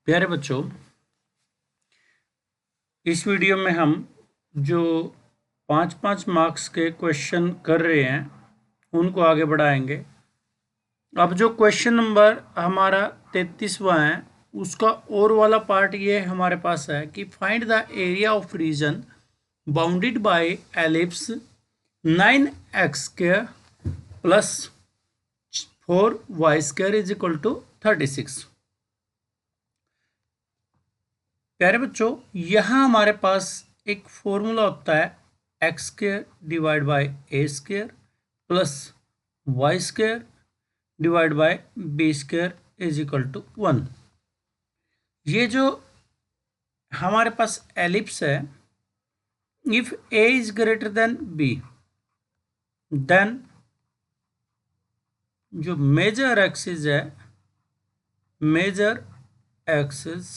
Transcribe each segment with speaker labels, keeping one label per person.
Speaker 1: प्यारे बच्चों, इस वीडियो में हम जो 5-5 मार्क्स के क्वेश्चन कर रहे हैं उनको आगे बढ़ाएंगे। अब जो क्वेश्चन नंबर हमारा 33वां है उसका और वाला पार्ट ये हमारे पास है कि find the area of region bounded by ellipse 9x² plus 4y² is equal to 36। प्यारे बच्चों, यहाँ हमारे पास एक फॉर्मूला होता है x² divide by a² plus y² divide by b² is equal to 1। ये जो हमारे पास एलिप्स है, if a is greater than b then जो मेजर एक्सिस है, major axis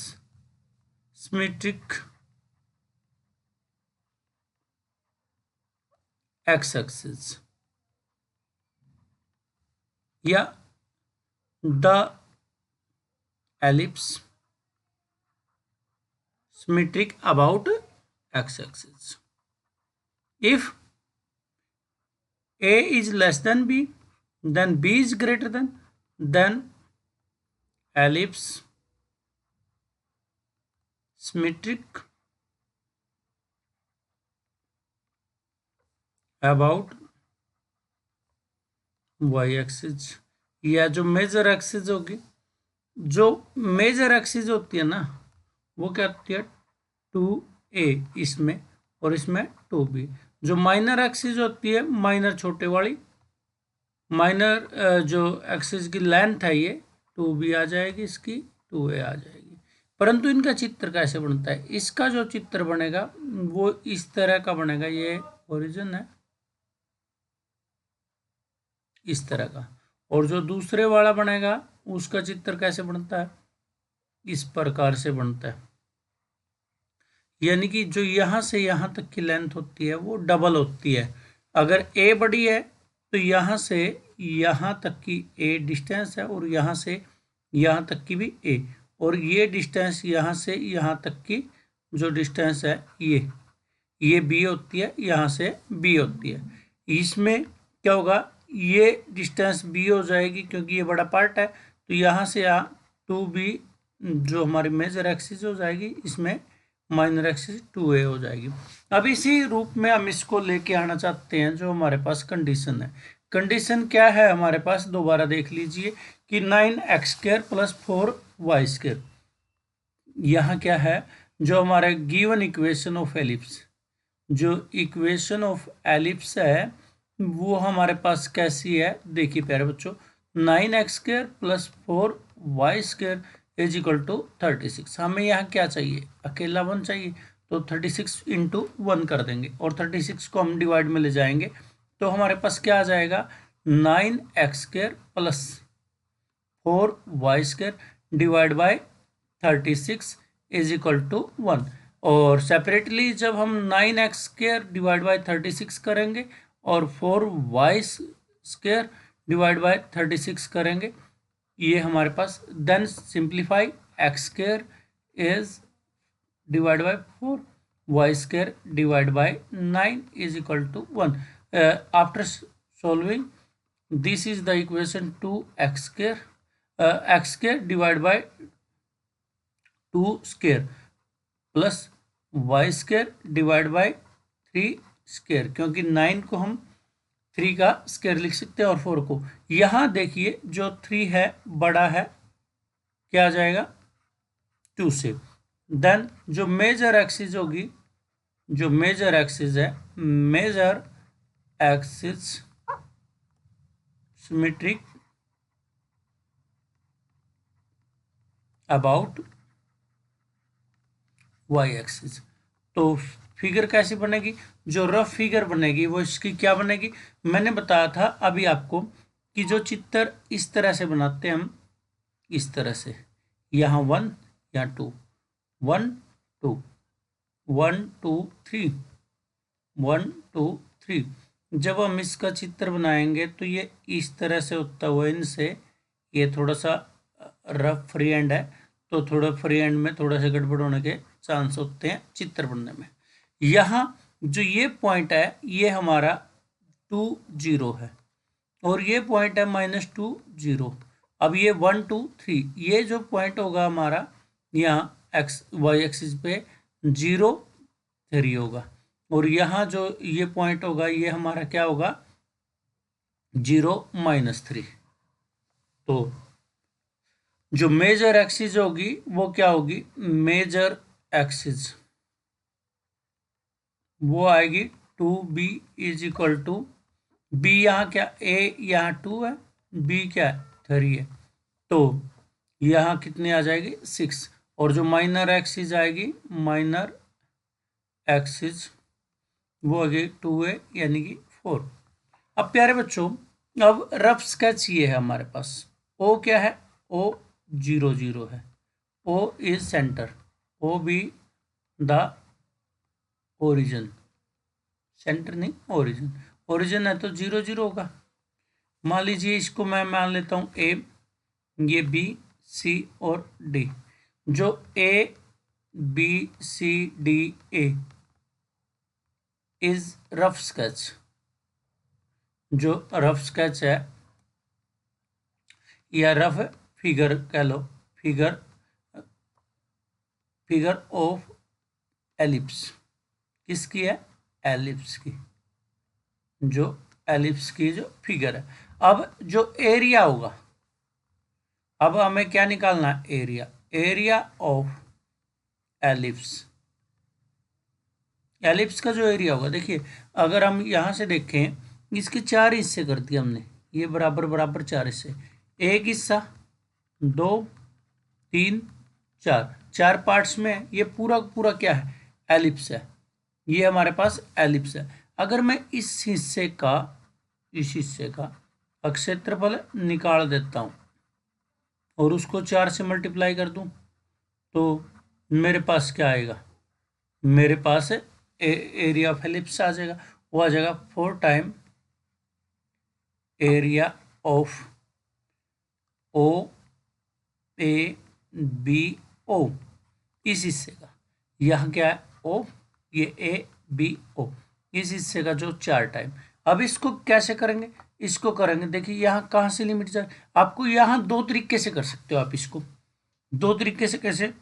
Speaker 1: symmetric x axis या the ellipse symmetric about x-axis. If a is less than b, then b is greater than, then ellipse symmetric about y-axis या जो major axis होगी, जो major axis होती है ना वो क्या होती है 2a इसमें और इसमें 2b। जो माइनर एक्सिस होती है, माइनर छोटे वाली माइनर जो एक्सिस की लेंथ है ये 2b आ जाएगी, इसकी 2a आ जाएगी। परंतु इनका चित्र कैसे बनता है? इसका जो चित्र बनेगा वो इस तरह का बनेगा। ये ओरिजिन है इस तरह का, और जो दूसरे वाला बनेगा उसका चित्र कैसे बनता है? इस प्रकार से बनता है। यानी कि जो यहाँ से यहाँ तक की लेंथ होती है वो डबल होती है। अगर a बड़ी है तो यहाँ से यहाँ तक की a डिस्टेंस है और यहाँ से यहाँ तक की भी a, और ये डिस्टेंस यहाँ से यहाँ तक की जो डिस्टेंस है ये b होती है, यहाँ से b होती है। इसमें क्या होगा? ये डिस्टेंस b हो जाएगी क्योंकि ये बड़ा पार्ट है, तो यहाँ से यहाँ 2b जो हमारी मेजर एक्सिस हो जाएगी, इसमें माइनर एक्सिस 2a हो जाएगी। अब इसी रूप में हम इसको लेके आना चाहते हैं। जो हमारे पास कंडीशन है, कंडीशन क्या है हमारे पास? दोबारा देख लीजिए कि 9x² प्लस 4y²। यहाँ क्या है? जो हमारे गिवन इक्वेशन ऑफ एलिप्स, जो इक्वेशन ऑफ एलिप्स है वो हमारे पास कैसी है? देखिए प्यारे बच्चों, 9x² plus 4y² is equal to 36। हमें यहाँ क्या चाहिए? अकेला 1 चाहिए, तो 36 इंटू 1 कर देंगे और 36 को हम डिवाइड में ले जाएंगे तो हमारे पास क्या आ जाएगा? 9x² plus 4y² divide by 36 is equal to 1। और सेपरेटली जब हम 9x² डिवाइड बाय 36 करेंगे और 4y² डिवाइड बाय 36 करेंगे, ये हमारे पास then simplify x² is divide by 4, y² divide by 9 is equal to 1। After solving this is the equation 2x² x² divide by 2² plus y² divide by 3², क्योंकि 9 को हम 3 का स्क्वायर लिख सकते हैं और 4 को। यहाँ देखिए जो 3 है बड़ा है, क्या आ जाएगा? 2 से। देन जो मेजर एक्सिस होगी, जो मेजर एक्सिस है, major axis symmetric about y axis. तो फिगर कैसी बनेगी? जो रफ फिगर बनेगी वो इसकी क्या बनेगी? मैंने बताया था अभी आपको कि जो चित्र इस तरह से बनाते हैं हम, इस तरह से, यहाँ 1 या 2, 1 2 1 2 3 1 2 3। जब हम इसका चित्र बनाएंगे तो ये इस तरह से होता हुआ इनसे, ये थोड़ा सा रफ फ्री हैंड है तो थोड़ा फ्री हैंड में थोड़ा सा गड़बड़ होने के चांस होते हैं चित्र बनने में। यहाँ जो ये पॉइंट है ये हमारा 2 0 है और ये पॉइंट है -2 0। अब ये 1 2 3 ये जो पॉइंट होगा हमारा यहाँ एक्स वाई एक्सिस पे 0 3 होगा और यहाँ जो ये पॉइंट होगा ये हमारा क्या होगा 0 -3। तो जो मेजर एक्सिस होगी वो क्या होगी, मेजर एक्सिस वो आएगी 2b is equal to b, यहाँ क्या a यहाँ 2 है, b क्या है 3 है, तो यहाँ कितनी आ जाएगी 6। और जो माइनर एक्सिस आएगी, माइनर एक्सिस वो आएगी 2a यानी कि 4। अब प्यारे बच्चों अब रफ स्केच ये है हमारे पास, o क्या है, o 0 0 है, o is centre, o be the origin, centre नहीं ओरिजिन, ओरिजिन है तो 0 0 होगा। मान लीजिए इसको मैं मान लेता हूँ ए, ये बी सी और डी, जो A B C D A is rough sketch, जो रफ स्केच है या रफ फिगर कह लो, फिगर ऑफ एलिप्स, किसकी है, एलिप्स की, जो एलिप्स की जो फिगर है। अब जो एरिया होगा, अब हमें क्या निकालना है, area, area of ellipse, ellipse का जो एरिया होगा, देखिए अगर हम यहाँ से देखें इसके 4 हिस्से कर दिए हमने, ये बराबर बराबर 4 हिस्से, एक हिस्सा 2 3 4, 4 पार्ट्स में ये पूरा पूरा क्या है, एलिप्स है, ये हमारे पास एलिप्स है। अगर मैं इस हिस्से का क्षेत्रफल निकाल देता हूँ और उसको 4 से मल्टीप्लाई कर दूं तो मेरे पास क्या आएगा, मेरे पास एरिया ऑफ एलिप्स आ जाएगा, वो आ जाएगा 4 time area of O A B O, इस हिस्से का, यहाँ क्या है ओ, ये ए बी ओ, इस हिस्से का जो 4 टाइम। अब इसको कैसे करेंगे, इसको करेंगे, देखिए यहाँ कहाँ से लिमिट जाए, आपको यहाँ 2 तरीके से कर सकते हो आप इसको, 2 तरीके से कैसे,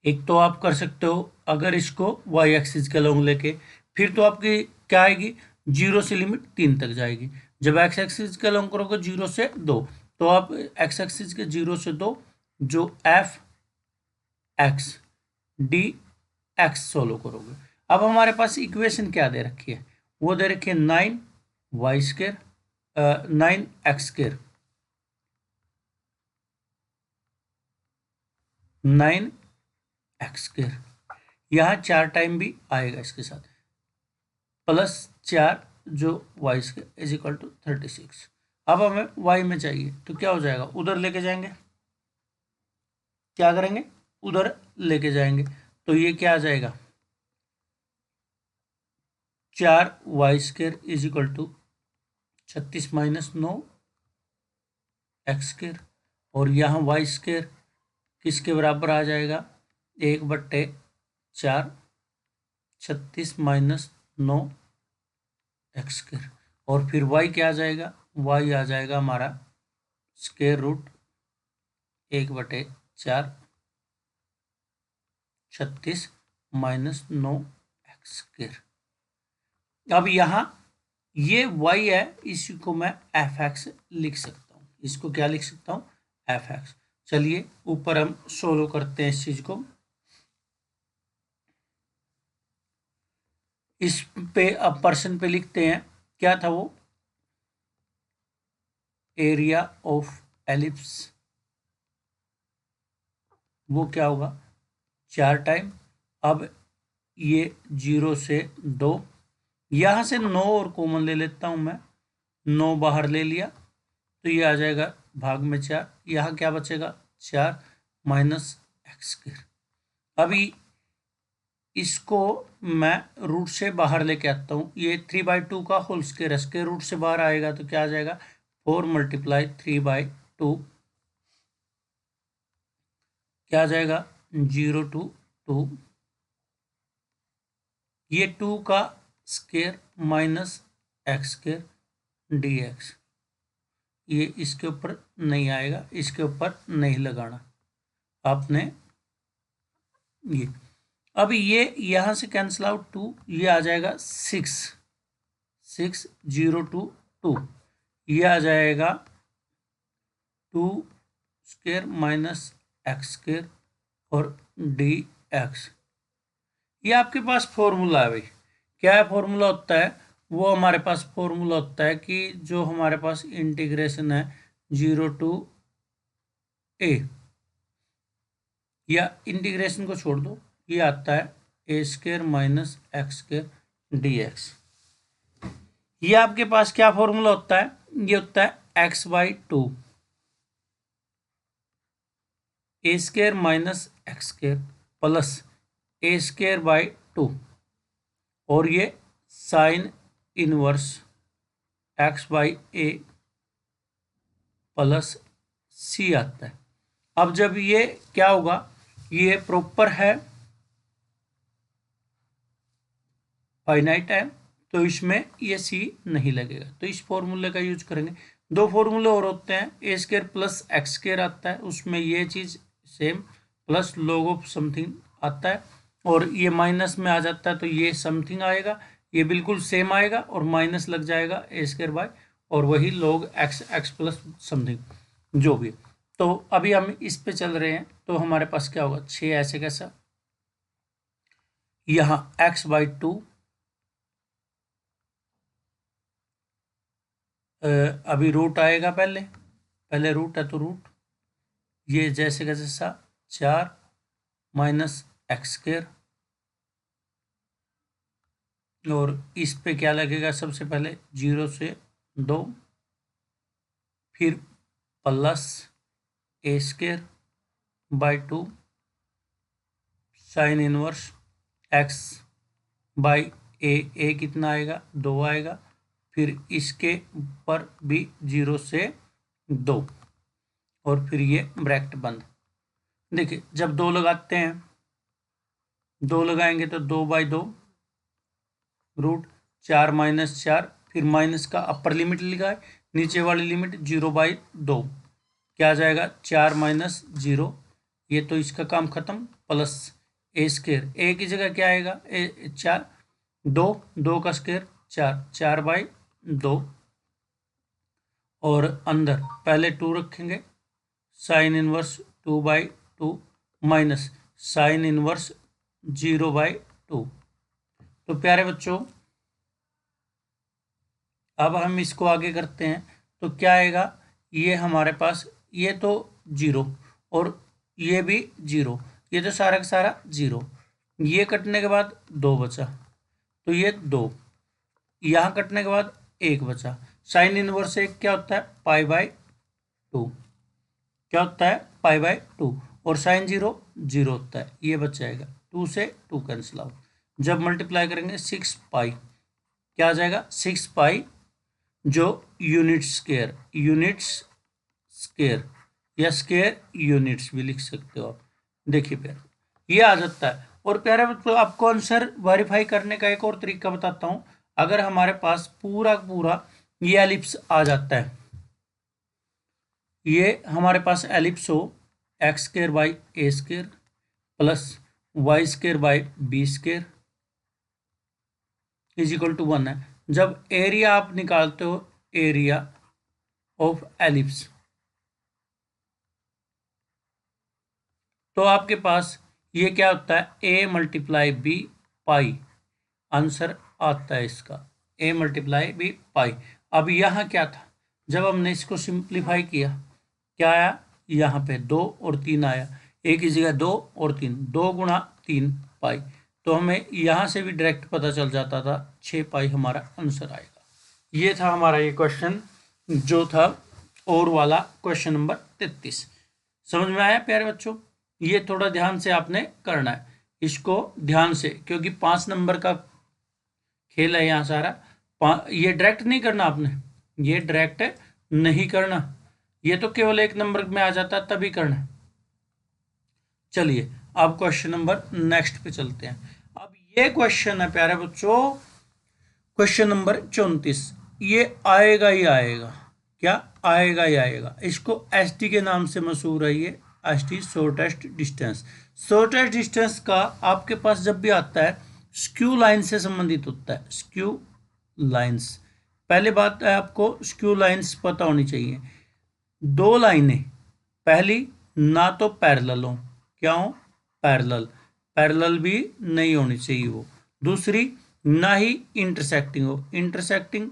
Speaker 1: एक तो आप कर सकते हो अगर इसको वाई एक्सिस के लॉन्ग लेके, फिर तो आपकी क्या आएगी 0 से लिमिट 3 तक जाएगी। जब एक्स एक्सिस के लॉन्ग करोगे 0 से 2, तो आप एक्स एक्सिस के 0 से 2 जो F x D x solo करोगे। अब हमारे पास इक्वेशन क्या दे रखी है, वो दे रखी है 9 y square 9 x square 9 x square, यहाँ 4 टाइम भी आएगा इसके साथ, प्लस 4 जो y square is equal to 36। अब हमें वाई में चाहिए तो क्या हो जाएगा, उधर लेके जाएंगे, क्या करेंगे उधर लेके जाएंगे, तो ये क्या आ जाएगा 4 y square is equal to 36 minus 9 x square, और यहाँ वाई स्क्र किसके बराबर आ जाएगा 1/4 36 माइनस 9 एक्स स्क्र, और फिर वाई क्या आ जाएगा, वाई आ जाएगा हमारा square root 1/4 36 minus 9 x square. अब यहाँ ये y है, इसको मैं एफ एक्स लिख सकता हूँ, इसको क्या लिख सकता हूँ एफ एक्स। चलिए ऊपर हम सोल्व करते हैं इस चीज को, इस पे अब पर्सन पे लिखते हैं, क्या था वो, एरिया ऑफ एलिप्स, वो क्या होगा 4 टाइम, अब ये 0 से 2, यहाँ से 9 और कॉमन ले लेता हूँ मैं, 9 बाहर ले लिया तो ये आ जाएगा भाग में 4, यहाँ क्या बचेगा 4 माइनस एक्स स्क्र। अभी इसको मैं रूट से बाहर लेके आता हूँ, ये 3/2 का होल स्क्वायर, स्क्वायर रूट से बाहर आएगा तो क्या आ जाएगा 4 × 3/2 क्या आ जाएगा 0 to 2, ये 2 का square minus x square d x, ये इसके ऊपर नहीं आएगा, इसके ऊपर नहीं लगाना आपने ये। अब ये यहाँ से कैंसिल आउट 2, ये आ जाएगा 6, 0 to 2, ये आ जाएगा 2 स्क्वायर माइनस एक्स स्क्वायर और डी एक्स। ये आपके पास फॉर्मूला है भाई। क्या है फॉर्मूला होता है? वो हमारे पास फॉर्मूला होता है कि जो हमारे पास इंटीग्रेशन है 0 to a, या इंटीग्रेशन को छोड़ दो, ये आता है a square minus x square d x. ये आपके पास क्या फॉर्मूला होता है? ये होता है x by 2 a square minus x square plus a square by 2, और ये sine inverse x by a plus c आता है। अब जब ये क्या होगा, ये प्रॉपर है फाइनाइट है, तो इसमें ये सी नहीं लगेगा, तो इस फॉर्मूले का यूज करेंगे। दो फॉर्मूले और होते हैं, ए स्क्वायर प्लस एक्स स्क्वायर आता है, उसमें ये चीज same plus log of something आता है, और ये माइनस में आ जाता है तो ये समथिंग आएगा, ये बिल्कुल सेम आएगा और माइनस लग जाएगा ए स्क्वायर बाय, और वही लॉग एक्स प्लस समथिंग जो भी। तो अभी हम इस पे चल रहे हैं, तो हमारे पास क्या होगा 6 ऐसे कैसा, यहाँ एक्स बाई 2 अभी रूट आएगा, पहले रूट है तो रूट, ये जैसे का जैसा 4 माइनस एक्स स्क्वायर, और इस पे क्या लगेगा सबसे पहले 0 से 2, फिर plus a square by 2 sine inverse x by a कितना आएगा 2 आएगा, फिर इसके ऊपर भी 0 से 2, और फिर ये ब्रैकेट बंद। देखिए जब 2 लगाते हैं, 2 लगाएंगे तो 2 बाई 2 रूट 4 माइनस 4, फिर माइनस का अपर लिमिट लिखा है, नीचे वाली लिमिट 0 बाई 2, क्या आ जाएगा 4 माइनस 0, ये तो इसका काम खत्म, प्लस ए स्क्वायर, ए की जगह क्या आएगा 4, 2 का स्क्वायर 4, 4 बाई 2, और अंदर पहले 2 रखेंगे, sine inverse 2 by 2 minus sine inverse 0 by 2। तो प्यारे बच्चों अब हम इसको आगे करते हैं, तो क्या आएगा, ये हमारे पास ये तो 0 और ये भी 0, ये तो सारा का सारा 0, ये कटने के बाद 2 बचा, तो ये 2, यहाँ कटने के बाद 1 बचा। साइन इनवर्स 1 क्या होता है पाई बाई 2, क्या होता है पाई बाई 2, और साइन 0 0 होता है, ये बच जाएगा, 2 से 2 कैंसिल आउट। जब मल्टीप्लाई करेंगे 6 पाई, क्या आ जाएगा 6 पाई, जो यूनिट्स स्क्वायर या स्क्वायर यूनिट्स भी लिख सकते हो आप। देखिए प्यारे ये आ जाता है। और प्यारे बच्चों आपको आंसर वेरीफाई करने का एक और तरीका बताता हूं। अगर हमारे पास पूरा ये एलिप्स आ जाता है, ये हमारे पास एलिप्स हो x square by a square plus y square by b square is equal to 1 है। जब एरिया आप निकालते हो, एरिया ऑफ एलिप्स, तो आपके पास ये क्या होता है A multiply B pi, answer आता है इसका ए मल्टीप्लाई बी पाई। अब यहाँ क्या था, जब हमने इसको सिंप्लीफाई किया क्या आया, यहाँ पे 2 और 3 आया, एक ही जगह 2 और 3, 2 गुणा 3 पाई, तो हमें यहाँ से भी डायरेक्ट पता चल जाता था 6 पाई हमारा आंसर आएगा। ये था हमारा ये क्वेश्चन जो था और वाला क्वेश्चन नंबर 33। समझ में आया प्यारे बच्चों? ये थोड़ा ध्यान से आपने करना है इसको, ध्यान से, क्योंकि 5 नंबर का खेल है यहाँ सारा। ये डायरेक्ट नहीं करना आपने, ये डायरेक्ट नहीं करना, ये तो केवल 1 नंबर में आ जाता तभी करना। चलिए अब क्वेश्चन नंबर नेक्स्ट पे चलते हैं। अब ये क्वेश्चन है प्यारे बच्चों, क्वेश्चन नंबर 34। ये आएगा ही आएगा, क्या आएगा ही आएगा। इसको एसटी के नाम से मशहूर है ये, ST shortest distance. Shortest distance का आपके पास जब भी आता है स्क्यू लाइन से संबंधित होता है, स्क्यू लाइंस। पहले बात है आपको स्क्यू लाइंस पता होनी चाहिए। दो लाइनें, पहली ना तो पैरेलल हो, क्या हो, पैरेलल, पैरेलल भी नहीं होनी चाहिए वो। दूसरी ना ही इंटरसेक्टिंग हो, इंटरसेक्टिंग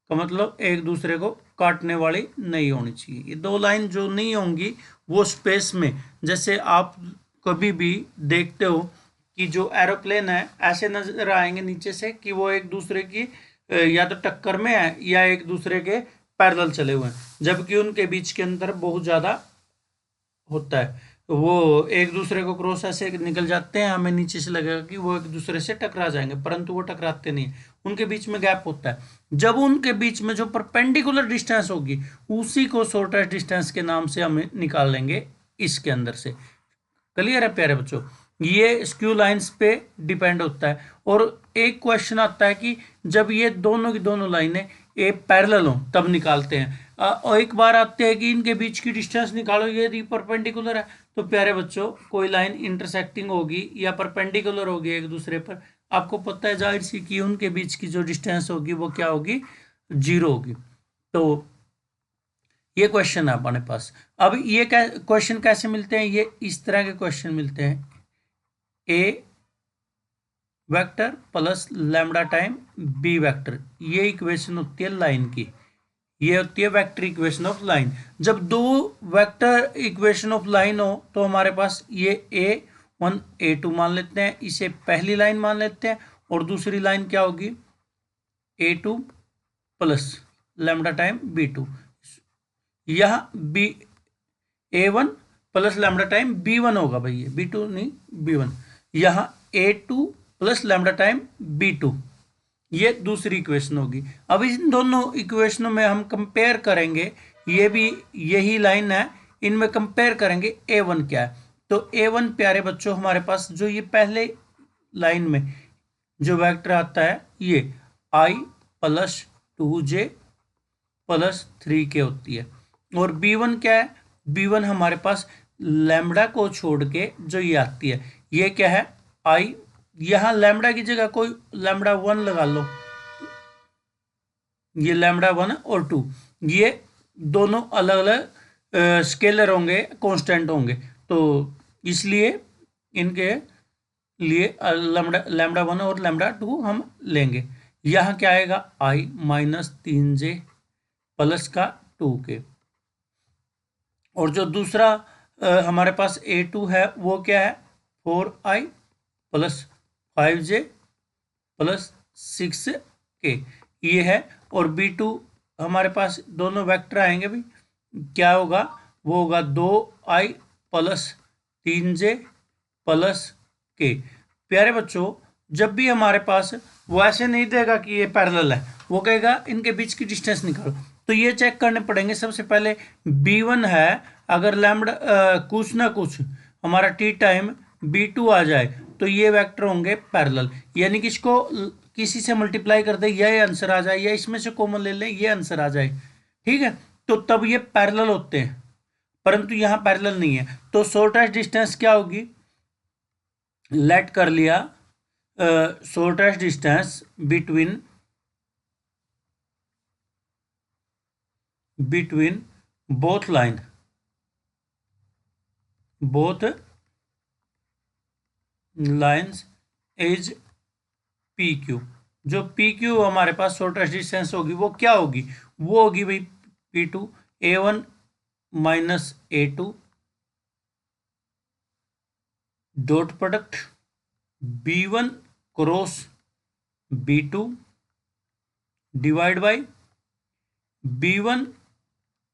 Speaker 1: का मतलब एक दूसरे को काटने वाली नहीं होनी चाहिए। ये दो लाइन जो नहीं होंगी वो स्पेस में, जैसे आप कभी भी देखते हो कि जो एरोप्लेन है ऐसे नजर आएंगे नीचे से कि वो एक दूसरे की या तो टक्कर में है या एक दूसरे के पैरेलल चले हुए हैं, जबकि उनके बीच के अंतर बहुत ज़्यादा होता है। वो एक दूसरे को क्रॉस ऐसे निकल जाते हैं, हमें नीचे से लगेगा कि वो एक दूसरे से टकरा जाएंगे, परंतु वो टकराते नहीं, उनके बीच में गैप होता है। जब उनके बीच में जो परपेंडिकुलर डिस्टेंस होगी उसी को शॉर्टेस्ट डिस्टेंस के नाम से हम निकाल लेंगे इसके अंदर से। क्लियर है प्यारे बच्चों, ये स्क्यू लाइंस पे डिपेंड होता है। और एक क्वेश्चन आता है कि जब ये दोनों की दोनों लाइनें ये पैरेलल हो तब निकालते हैं। और एक बार आते हैं कि इनके बीच की डिस्टेंस निकालो, ये परपेंडिकुलर है, तो प्यारे बच्चों कोई लाइन इंटरसेक्टिंग होगी या परपेंडिकुलर होगी एक दूसरे पर, आपको पता है जाहिर सी कि उनके बीच की जो डिस्टेंस होगी वो क्या होगी, 0 होगी। तो ये क्वेश्चन है अपने पास। अब ये क्वेश्चन कैसे मिलते हैं, ये इस तरह के क्वेश्चन मिलते हैं। A vector plus lambda time b vector, ये इक्वेशन होती है लाइन की, ये होती है वेक्टर इक्वेशन ऑफ लाइन। जब दो वेक्टर इक्वेशन ऑफ लाइन हो तो हमारे पास ये A1 A2 मान लेते हैं, इसे पहली लाइन मान लेते हैं, और दूसरी लाइन क्या होगी, A2 plus lambda time B2। यह B A1 plus lambda time B1 होगा भाई, ये B2 नहीं B1। यहाँ A2 plus lambda time B2, ये दूसरी इक्वेशन होगी। अब इन दोनों इक्वेशनों में हम कंपेयर करेंगे, ये भी यही लाइन है, इनमें कंपेयर करेंगे A1 क्या है। तो A1 प्यारे बच्चों हमारे पास जो ये पहले लाइन में जो वेक्टर आता है ये I plus 2J plus 3K होती है। और B1 क्या है, B1 हमारे पास लैम्डा को छोड़ के जो ये आती है, ये क्या है, I। यहाँ लैम्डा की जगह कोई लैम्डा 1 लगा लो, ये लैम्डा 1 और 2, ये दोनों अलग अलग स्केलर होंगे, कांस्टेंट होंगे, तो इसलिए इनके लिए लैम्डा 1 और लैम्डा 2 हम लेंगे। यहाँ क्या आएगा, I माइनस 3J प्लस का 2K। और जो दूसरा हमारे पास A2 है वो क्या है, 4I plus 5J plus 6K, ये है। और B2 हमारे पास दोनों वेक्टर आएंगे भी, क्या होगा, वो होगा 2I plus 3J plus K। प्यारे बच्चों जब भी हमारे पास वो ऐसे नहीं देगा कि ये पैरेलल है, वो कहेगा इनके बीच की डिस्टेंस निकालो, तो ये चेक करने पड़ेंगे। सबसे पहले B1 है, अगर लैम्डा कुछ ना कुछ हमारा टी टाइम B2 आ जाए तो ये वेक्टर होंगे पैरेलल, यानी कि इसको किसी से मल्टीप्लाई कर दे ये आंसर आ जाए, या इसमें से कॉमन ले लें ये आंसर आ जाए, ठीक है, तो तब ये पैरेलल होते हैं। परंतु यहाँ पैरेलल नहीं है, तो शॉर्टेस्ट डिस्टेंस क्या होगी, लेट कर लिया shortest distance between both line, both lines is PQ। जो PQ हमारे पास शॉर्टेस्ट डिस्टेंस होगी वो क्या होगी, वो होगी भाई P2, A1 minus A2 dot product B1 cross B2 divide by B1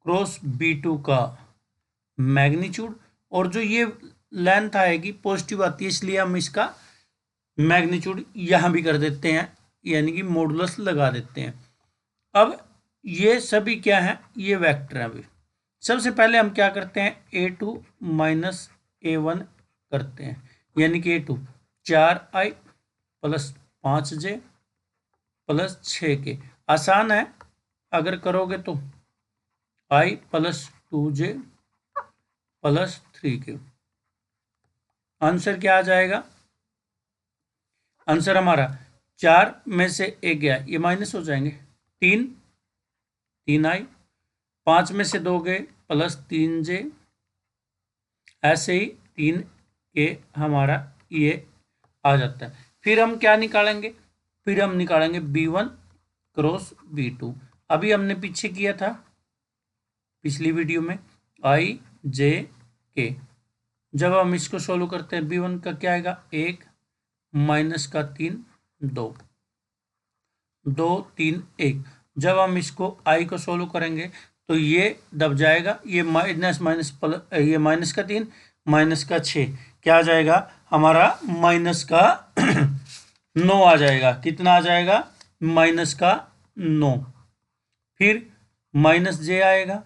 Speaker 1: cross B2 का मैग्नीट्यूड। और जो ये लेंथ आएगी पॉजिटिव आती है, इसलिए हम इसका मैग्नीट्यूड यहाँ भी कर देते हैं, यानी कि मॉडुलस लगा देते हैं। अब ये सभी क्या है, ये वेक्टर है। अभी सबसे पहले हम क्या करते हैं, A2 माइनस A1 करते हैं, यानी कि A2 4i plus 5j plus 6k। आसान है अगर करोगे तो, i plus 2j plus 3k। Answer क्या आ जाएगा? आंसर हमारा 4 में से 1 गया, ये माइनस हो जाएंगे, 3i, 5 में से 2 गए प्लस 3j, ऐसे ही 3k हमारा ये आ जाता है। फिर हम क्या निकालेंगे? फिर हम निकालेंगे B1 क्रॉस B2। अभी हमने पीछे किया था पिछली वीडियो में i j k। जब हम इसको सोल्व करते हैं B1 का क्या आएगा? 1 माइनस का 3 2 2 3 1। जब हम इसको i को सोल्व करेंगे तो ये दब जाएगा, ये माइनस माइनस प्लस, ये माइनस का 3 माइनस का 6 क्या आ जाएगा हमारा? माइनस का 9 आ जाएगा। कितना आ जाएगा? माइनस का 9। फिर माइनस j आएगा,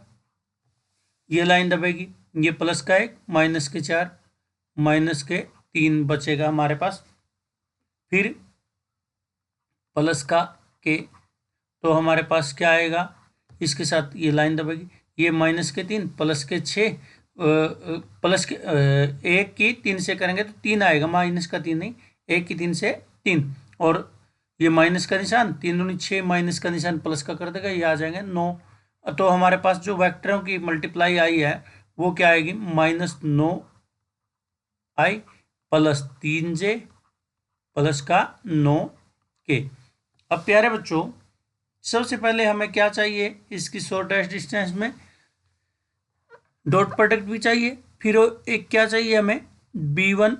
Speaker 1: ये लाइन दबेगी, ये प्लस का 1 माइनस के 4 माइनस के 3 बचेगा हमारे पास। फिर प्लस का k, तो हमारे पास क्या आएगा? इसके साथ ये लाइन दबेगी, ये माइनस के 3 प्लस के 6 प्लस के 1 की 3 से करेंगे तो 3 आएगा, माइनस का 3 नहीं, 1 की 3 से 3, और ये माइनस का निशान 3 दूनी 6 माइनस का निशान प्लस का कर देगा, ये आ जाएंगे 9। तो हमारे पास जो वेक्टरों की मल्टीप्लाई आई है वो क्या आएगी? Minus 9i plus 3j plus का 9k। अब प्यारे बच्चों, सबसे पहले हमें क्या चाहिए? इसकी शॉर्टेस्ट डिस्टेंस में डॉट प्रोडक्ट भी चाहिए, फिर एक क्या चाहिए हमें? B1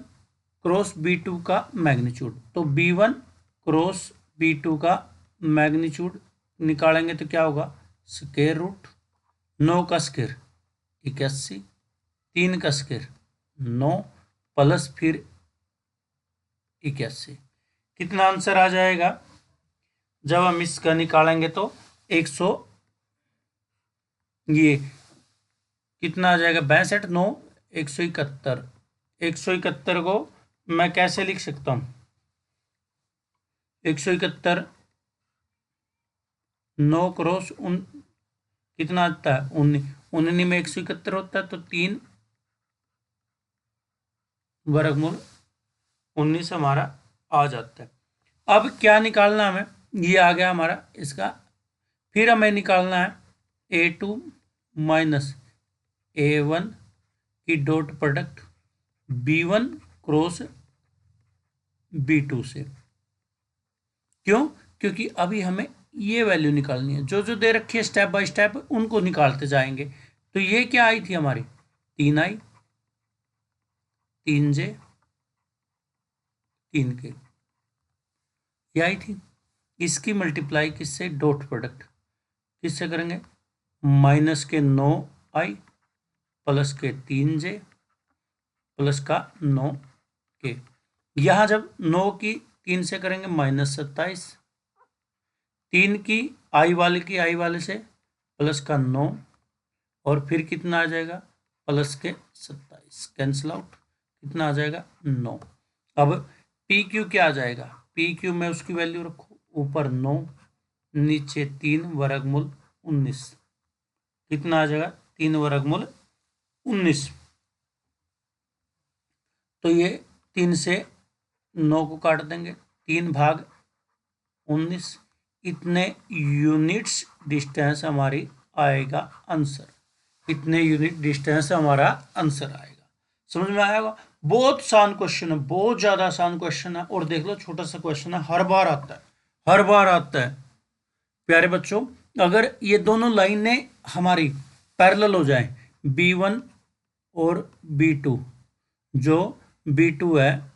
Speaker 1: क्रॉस B2 का मैग्नीट्यूड। तो B1 क्रॉस B2 का मैग्नीट्यूड निकालेंगे तो क्या होगा? स्क्वायर रूट 9 का स्क्वायर 81, 3 का स्क्वायर 9 प्लस फिर 81। कितना आंसर आ जाएगा? जब हम इसका निकालेंगे तो 100, ये कितना आ जाएगा? 62 9 171। 171 को मैं कैसे लिख सकता हूँ? 171 9 क्रॉस कितना आता है? 19, 19 में 171 होता है तो 3 वर्गमूल 19 हमारा आ जाता है। अब क्या निकालना हमें? ये आ गया हमारा इसका। फिर हमें निकालना है A2 माइनस A1 की dot product B1 cross B2 से। क्यों? क्योंकि अभी हमें ये वैल्यू निकालनी है, जो जो दे रखी है स्टेप बाय स्टेप उनको निकालते जाएंगे। तो ये क्या आई थी हमारी? 3i 3j 3k, ये आई थी। इसकी मल्टीप्लाई किससे? डॉट प्रोडक्ट किससे करेंगे? माइनस के 9i प्लस के 3j प्लस का 9k। यहाँ जब 9 की 3 से करेंगे माइनस 27, 3 की आई वाले की आई वाले से प्लस का 9, और फिर कितना आ जाएगा? प्लस के 27, कैंसिल आउट, कितना आ जाएगा? 9। अब पी क्यू क्या आ जाएगा? पी क्यू में उसकी वैल्यू रखो, ऊपर 9 नीचे 3 वर्गमूल 19, कितना आ जाएगा? 3 वर्गमूल 19। तो ये 3 से 9 को काट देंगे, 3 भाग 19, इतने यूनिट्स डिस्टेंस हमारी आएगा आंसर। इतने यूनिट डिस्टेंस हमारा आंसर आएगा। समझ में आएगा? बहुत आसान क्वेश्चन है, बहुत ज्यादा आसान क्वेश्चन है। और देख लो, छोटा सा क्वेश्चन है, हर बार आता है, हर बार आता है। प्यारे बच्चों, अगर ये दोनों लाइनें हमारी पैरेलल हो जाए, B1 और B2, जो B2 है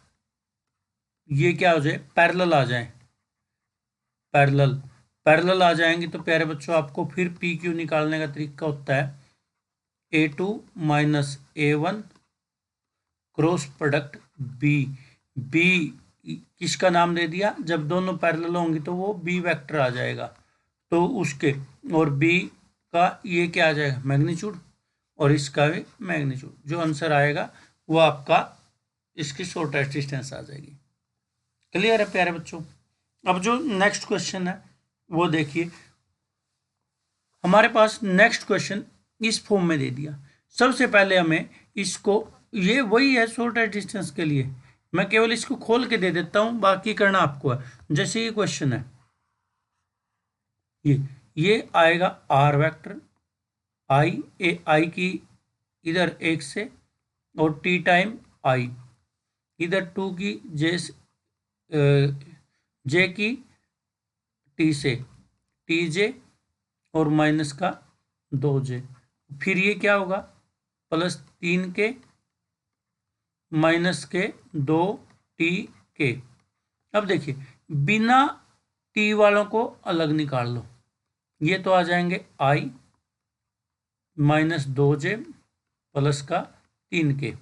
Speaker 1: ये क्या हो जाए? पैरेलल आ जाए, पैरेलल पैरेलल आ जाएंगे तो प्यारे बच्चों आपको फिर पी क्यू निकालने का तरीका होता है A2 minus A1 cross product B किसका नाम दे दिया? जब दोनों पैरेलल होंगी तो वो बी वेक्टर आ जाएगा, तो उसके और बी का ये क्या आ जाएगा? मैग्नीट्यूड, और इसका भी मैग्नीट्यूड। जो आंसर आएगा वो आपका इसकी शॉर्टेस्ट डिस्टेंस आ जाएगी। क्लियर है प्यारे बच्चों। अब जो नेक्स्ट क्वेश्चन है वो देखिए, हमारे पास नेक्स्ट क्वेश्चन इस फॉर्म में दे दिया। सबसे पहले हमें इसको, ये वही है शॉर्टेस्ट डिस्टेंस के लिए, मैं केवल इसको खोल के दे देता हूं, बाकी करना आपको है। जैसे ये क्वेश्चन है, ये आएगा आर वेक्टर आई की इधर 1 से और टी टाइम आई, इधर 2 की जे की टी से टी जे और माइनस का 2j, फिर ये क्या होगा +3 के माइनस के 2t के। अब देखिए बिना t वालों को अलग निकाल लो, ये तो आ जाएंगे i -2j प्लस का 3k,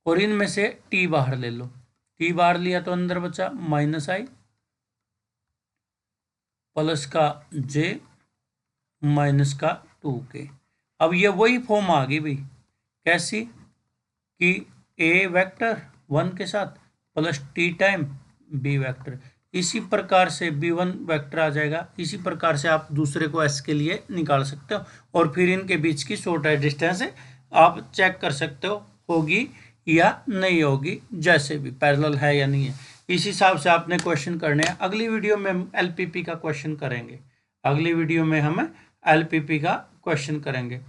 Speaker 1: और इनमें से t बाहर ले लो, t बाहर लिया तो अंदर बचा -i प्लस का j माइनस का 2k। अब ये वही फॉर्म आ गई भाई, कैसी कि a वेक्टर 1 के साथ plus t time b vector, इसी प्रकार से b1 वेक्टर आ जाएगा। इसी प्रकार से आप दूसरे को s के लिए निकाल सकते हो, और फिर इनके बीच की शॉर्टेस्ट डिस्टेंस आप चेक कर सकते हो होगी या नहीं होगी, जैसे भी पैरेलल है या नहीं है, इस हिसाब से आपने क्वेश्चन करने हैं। अगली वीडियो में हम LPP का क्वेश्चन करेंगे, अगली वीडियो में हम LPP का क्वेश्चन करेंगे।